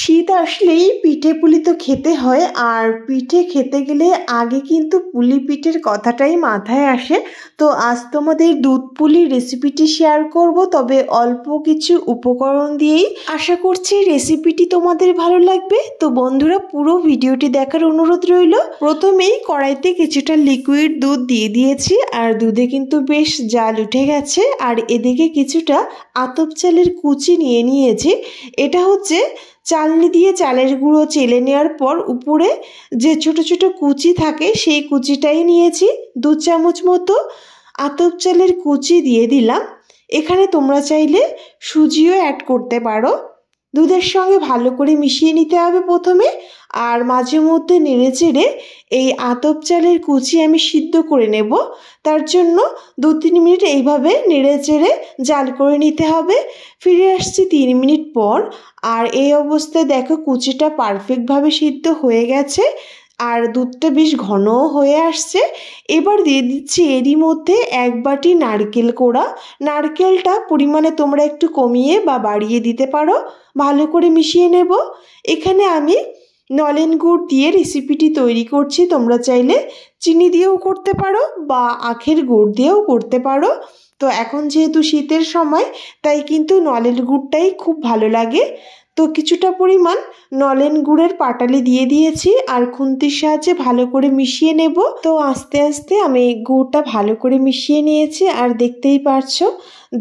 শীত আসলেই পিঠে পুলি তো খেতে হয়, আর পিঠে খেতে গেলে আগে কিন্তু পুলি পিঠের কথাটাই মাথায় আসে। তো আজ তোমাদের দুধ পুলি রেসিপিটি শেয়ার করব, তবে অল্প কিছু উপকরণ দিয়েই। আশা করছি রেসিপিটি তোমাদের ভালো লাগবে। তো বন্ধুরা, পুরো ভিডিওটি দেখার অনুরোধ রইল। প্রথমেই কড়াইতে কিছুটা লিকুইড দুধ দিয়ে দিয়েছি, আর দুধে কিন্তু বেশ জাল উঠে গেছে। আর এদিকে কিছুটা আতপ চালের কুচি নিয়ে নিয়েছি। এটা হচ্ছে চালনি দিয়ে চালের গুঁড়ো চেলে নেওয়ার পর উপরে যে ছোট ছোট কুচি থাকে সেই কুচিটাই নিয়েছি। 2 চামচ মতো আতপ চালের কুচি দিয়ে দিলাম। এখানে তোমরা চাইলে সুজিও অ্যাড করতে পারো। দুধের সঙ্গে ভালো করে মিশিয়ে নিতে হবে প্রথমে, আর মাঝে মধ্যে নেড়েচেড়ে এই আতপ চালের কুচি আমি সিদ্ধ করে নেব। তার জন্য 2-3 মিনিট এইভাবে নেড়েচেড়ে জাল করে নিতে হবে। ফিরে আসছি 3 মিনিট পর, আর এই অবস্থায় দেখো কুচিটা পারফেক্টভাবে সিদ্ধ হয়ে গেছে, আর দুধটা বেশ ঘনও হয়ে আসছে। এবার দিয়ে দিচ্ছি এরই মধ্যে 1 বাটি নারকেল কোড়া। নারকেলটা পরিমাণে তোমরা একটু কমিয়ে বা বাড়িয়ে দিতে পারো। ভালো করে মিশিয়ে নেব। এখানে আমি নলেন গুড় দিয়ে রেসিপিটি তৈরি করছি। তোমরা চাইলে চিনি দিয়েও করতে পারো বা আখের গুড় দিয়েও করতে পারো। তো এখন যেহেতু শীতের সময়, তাই কিন্তু নলেন গুড়টাই খুব ভালো লাগে। তো কিছুটা পরিমাণ নলেন গুড়ের পাটালি দিয়ে দিয়েছি, আর খুন্তির সাহায্যে ভালো করে মিশিয়ে নেব। তো আস্তে আস্তে আমি গুড়টা ভালো করে মিশিয়ে নিয়েছি, আর দেখতেই পারছো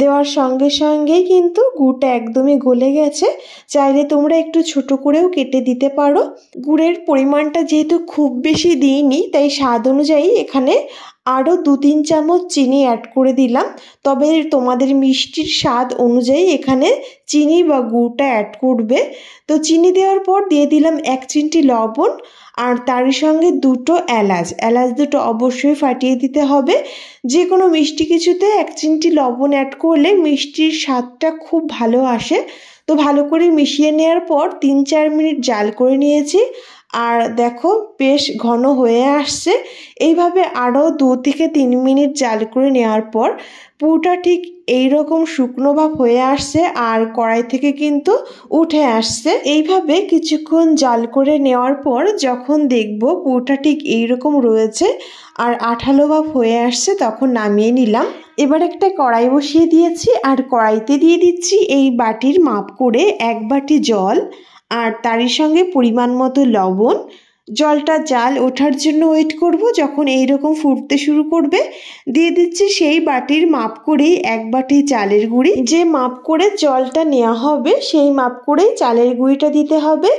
দেওয়ার সঙ্গে সঙ্গেই কিন্তু গুড়টা একদমই গলে গেছে। চাইলে তোমরা একটু ছোট করেও কেটে দিতে পারো। গুড়ের পরিমাণটা যেহেতু খুব বেশি দিইনি, তাই স্বাদ অনুযায়ী এখানে আরও 2-3 চামচ চিনি অ্যাড করে দিলাম। তবে তোমাদের মিষ্টির স্বাদ অনুযায়ী এখানে চিনি বা গুড়টা অ্যাড করবে। তো চিনি দেওয়ার পর দিয়ে দিলাম 1 চিমটি লবণ, আর তার সঙ্গে 2টো এলাচ দুটো অবশ্যই ফাটিয়ে দিতে হবে। যে কোনো মিষ্টি কিছুতে 1 চিমটি লবণ অ্যাড করলে মিষ্টির স্বাদটা খুব ভালো আসে। তো ভালো করে মিশিয়ে নেওয়ার পর 3-4 মিনিট জাল করে নিয়েছি, আর দেখো বেশ ঘন হয়ে আসছে। এইভাবে আরও 2-3 মিনিট জাল করে নেওয়ার পর পুরোটা ঠিক এইরকম শুকনো ভাব হয়ে আসছে, আর কড়াই থেকে কিন্তু উঠে আসছে। এইভাবে কিছুক্ষণ জাল করে নেওয়ার পর যখন দেখব পুরোটা ঠিক এইরকম রয়েছে আর আঠালো ভাব হয়ে আসছে, তখন নামিয়ে নিলাম। এবার একটা কড়াই বসিয়ে দিয়েছি, আর কড়াইতে দিয়ে দিচ্ছি এই বাটির মাপ করে 1 বাটি জল, আর তারই সঙ্গে পরিমাণ মতো লবণ। জলটা জাল ওঠার জন্য ওয়েট করব। যখন এইরকম ফুটতে শুরু করবে, দিয়ে দিচ্ছি সেই বাটির মাপ করেই 1 বাটি চালের গুঁড়ি। যে মাপ করে জলটা নেওয়া হবে সেই মাপ করেই চালের গুঁড়িটা দিতে হবে।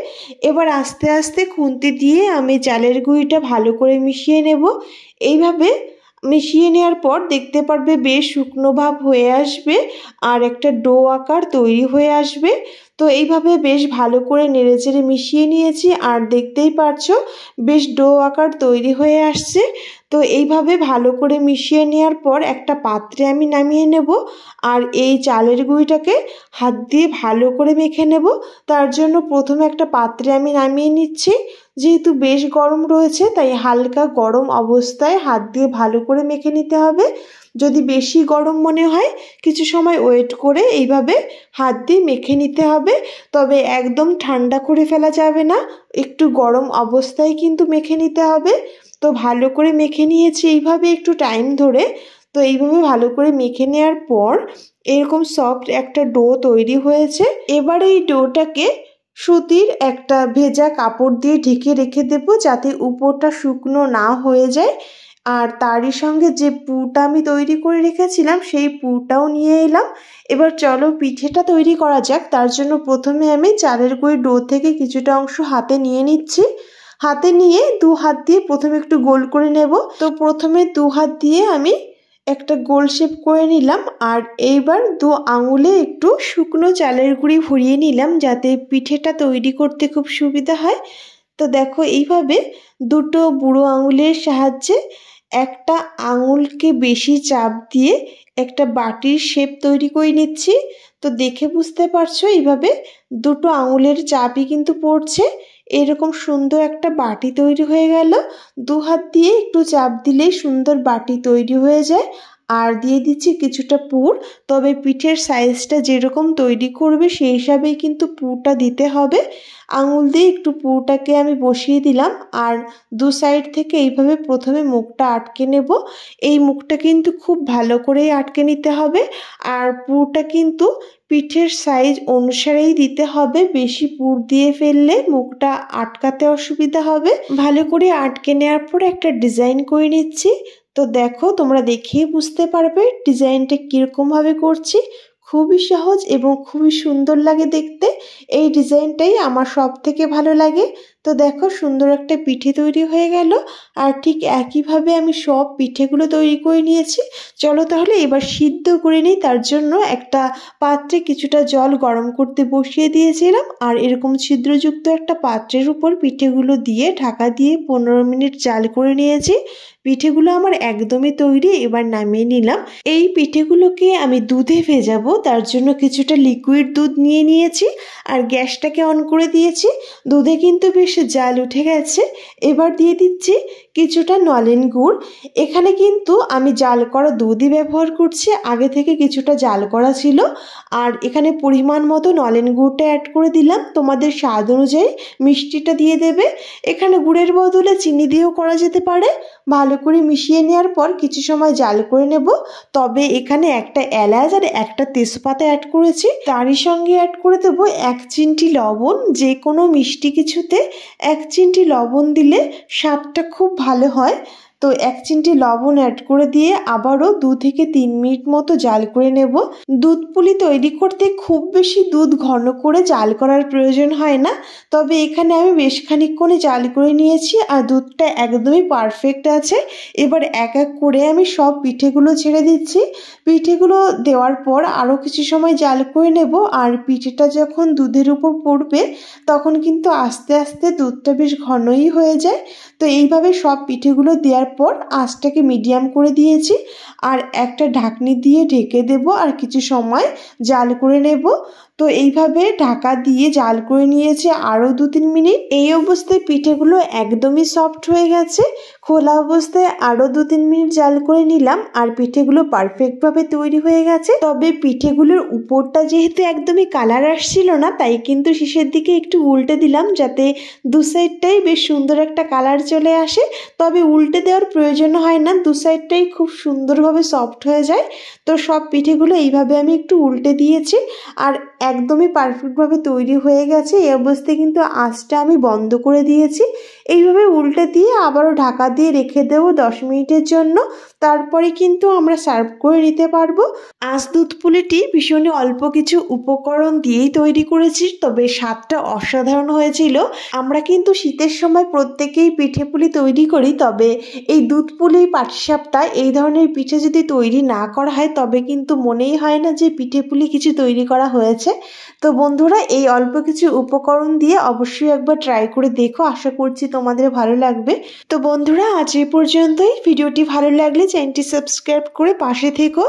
এবার আস্তে আস্তে খুন্তি দিয়ে আমি চালের গুঁড়িটা ভালো করে মিশিয়ে নেব। এইভাবে মিশিয়ে নেওয়ার পর দেখতে পারবে বেশ শুকনো ভাব হয়ে আসবে, আর একটা ডো আকার তৈরি হয়ে আসবে। তো এইভাবে বেশ ভালো করে নেড়েচেড়ে মিশিয়ে নিয়েছি, আর দেখতেই পারছো বেশ ডো আকার তৈরি হয়ে আসছে। তো এইভাবে ভালো করে মিশিয়ে নেওয়ার পর একটা পাত্রে আমি নামিয়ে নেব, আর এই চালের গুঁড়িটাকে হাত দিয়ে ভালো করে মেখে নেব। তার জন্য প্রথমে একটা পাত্রে আমি নামিয়ে নিচ্ছি। যেহেতু বেশ গরম রয়েছে, তাই হালকা গরম অবস্থায় হাত দিয়ে ভালো করে মেখে নিতে হবে। যদি বেশি গরম মনে হয়, কিছু সময় ওয়েট করে এইভাবে হাত দিয়ে মেখে নিতে হবে। তবে একদম ঠান্ডা করে ফেলা যাবে না, একটু গরম অবস্থায় কিন্তু মেখে নিতে হবে। তো ভালো করে মেখে নিয়েছি এইভাবে একটু টাইম ধরে। তো এইভাবে ভালো করে মেখে নেওয়ার পর এরকম সফট একটা ডো তৈরি হয়েছে। এবার এই ডোটাকে সুতির একটা ভেজা কাপড় দিয়ে ঢেকে রেখে দেব, যাতে উপরটা শুকনো না হয়ে যায়। আর তারই সঙ্গে যে পুরটা আমি তৈরি করে রেখেছিলাম সেই পুরটাও নিয়ে এলাম। এবার চলো পিঠেটা তৈরি করা যাক। তার জন্য প্রথমে আমি চালের গুঁড়ি ডো থেকে কিছুটা অংশ হাতে নিয়ে নিচ্ছি। হাতে নিয়ে 2 হাত দিয়ে প্রথমে একটু গোল করে নেব। তো প্রথমে 2 হাত দিয়ে আমি একটা গোল শেপ করে নিলাম, আর এইবার 2 আঙুলে একটু শুকনো চালের গুঁড়ি ভরিয়ে নিলাম, যাতে পিঠেটা তৈরি করতে খুব সুবিধা হয়। তো দেখো এইভাবে 2টো বুড়ো আঙুলের সাহায্যে একটা আঙুলকে বেশি চাপ দিয়ে একটা বাটির শেপ তৈরি করে নিচ্ছি। তো দেখে বুঝতে পারছো এইভাবে 2টো আঙুলের চাপই কিন্তু পড়ছে। এরকম সুন্দর একটা বাটি তৈরি হয়ে গেল। 2 হাত দিয়ে একটু চাপ দিলেই সুন্দর বাটি তৈরি হয়ে যায়। আর দিয়ে দিচ্ছি কিছুটা পুর। তবে পিঠের সাইজটা যেরকম তৈরি করবে সেই হিসাবেই কিন্তু পুরটা দিতে হবে। আঙুল দিয়ে একটু পুরটাকে আমি বসিয়ে দিলাম আর দু সাইড থেকে এইভাবে প্রথমে মুখটা আটকে নেব। এই মুখটা কিন্তু খুব ভালো করেই আটকে নিতে হবে আর পুরটা কিন্তু পিঠের সাইজ অনুসারেই দিতে হবে। বেশি পুর দিয়ে ফেললে মুখটা আটকাতে অসুবিধা হবে। ভালো করে আটকে নেওয়ার পর একটা ডিজাইন করে নিচ্ছি। তো দেখো, তোমরা দেখেই বুঝতে পারবে ডিজাইনটা কিরকম ভাবে করছি। খুবই সহজ এবং খুবই সুন্দর লাগে দেখতে। এই ডিজাইনটাই আমার সব থেকে ভালো লাগে। তো দেখো, সুন্দর একটা পিঠে তৈরি হয়ে গেল। আর ঠিক একইভাবে আমি সব পিঠেগুলো তৈরি করে নিয়েছি। চলো তাহলে এবার সিদ্ধ করে নিই। তার জন্য একটা পাত্রে কিছুটা জল গরম করতে বসিয়ে দিয়েছিলাম আর এরকম ছিদ্রযুক্ত একটা পাত্রের উপর পিঠেগুলো দিয়ে ঢাকা দিয়ে 15 মিনিট জাল করে নিয়েছি। পিঠেগুলো আমার একদমই তৈরি। এবার নামিয়ে নিলাম। এই পিঠেগুলোকে আমি দুধে ভেজাবো, তার জন্য কিছুটা লিকুইড দুধ নিয়ে নিয়েছি আর গ্যাসটাকে অন করে দিয়েছি। দুধে কিন্তু বেশ জাল উঠে গেছে। এবার দিয়ে দিচ্ছি কিছুটা নলেন গুড়। এখানে কিন্তু আমি জাল করা দুধই ব্যবহার করছি, আগে থেকে কিছুটা জাল করা ছিল। আর এখানে পরিমাণ মতো নলেন গুড়টা অ্যাড করে দিলাম। তোমাদের স্বাদ অনুযায়ী মিষ্টিটা দিয়ে দেবে। এখানে গুড়ের বদলে চিনি দিয়েও করা যেতে পারে। ভালো করে মিশিয়ে নেওয়ার পর কিছু সময় জাল করে নেব। তবে এখানে একটা এলাচ আর একটা তেজপাতা অ্যাড করেছি। তারই সঙ্গে অ্যাড করে দেবো 1 চিমটি লবণ। যে কোনো মিষ্টি কিছুতে 1 চিমটি লবণ দিলে স্বাদটা খুব ভালো হয়। তো 1 চিমটি লবণ অ্যাড করে দিয়ে আবারও 2 থেকে 3 মিনিট মতো জাল করে নেব। দুধ পুলি তৈরি করতে খুব বেশি দুধ ঘন করে জাল করার প্রয়োজন হয় না। তবে এখানে আমি বেশ খানিকক্ষণে জাল করে নিয়েছি আর দুধটা একদমই পারফেক্ট আছে। এবার এক এক করে আমি সব পিঠেগুলো ছেড়ে দিচ্ছি। পিঠেগুলো দেওয়ার পর আরও কিছু সময় জাল করে নেব। আর পিঠেটা যখন দুধের উপর পড়বে তখন কিন্তু আস্তে আস্তে দুধটা বেশ ঘনই হয়ে যায়। তো এইভাবে সব পিঠেগুলো দেওয়ার পর আঁচটাকে মিডিয়াম করে দিয়েছি আর একটা ঢাকনি দিয়ে ঢেকে দেব আর কিছু সময় জাল করে নেব। তো এইভাবে ঢাকা দিয়ে জাল করে নিয়েছি আরও 2-3 মিনিট। এই অবস্থায় পিঠেগুলো একদমই সফট হয়ে গেছে। খোলা অবস্থায় আরও 2-3 মিনিট জাল করে নিলাম আর পিঠেগুলো পারফেক্টভাবে তৈরি হয়ে গেছে। তবে পিঠেগুলোর উপরটা যেহেতু একদমই কালার আসছিল না, তাই কিন্তু শেষের দিকে একটু উল্টে দিলাম যাতে দু সাইডটাই বেশ সুন্দর একটা কালার চলে আসে। তবে উল্টে দেওয়ার প্রয়োজন হয় না, দু সাইডটাই খুব সুন্দরভাবে সফট হয়ে যায়। তো সব পিঠেগুলো এইভাবে আমি একটু উল্টে দিয়েছি আর একদমই পারফেক্টভাবে তৈরি হয়ে গেছে। এই অবস্থায় কিন্তু আঁচটা আমি বন্ধ করে দিয়েছি। এইভাবে উল্টে দিয়ে আবারও ঢাকা দিয়ে রেখে দেবো 10 মিনিটের জন্য। তারপরে কিন্তু আমরা সার্ভ করে নিতে পারবো। আজ দুধ পুলিটি ভীষণই অল্প কিছু উপকরণ দিয়েই তৈরি করেছি, তবে স্বাদটা অসাধারণ হয়েছিল। আমরা কিন্তু শীতের সময় প্রত্যেকেই পিঠে পুলি তৈরি করি, তবে এই দুধ পুলি, পাটিসাপটা এই ধরনের পিঠে যদি তৈরি না করা হয় তবে কিন্তু মনেই হয় না যে পিঠে পুলি কিছু তৈরি করা হয়েছে। তো বন্ধুরা, এই অল্প কিছু উপকরণ দিয়ে অবশ্যই একবার ট্রাই করে দেখো। আশা করছি তোমাদের ভালো লাগবে। তো বন্ধুরা, আজ এই পর্যন্তই। ভিডিওটি ভালো লাগলে চ্যানেলটি সাবস্ক্রাইব করে পাশে থেকো।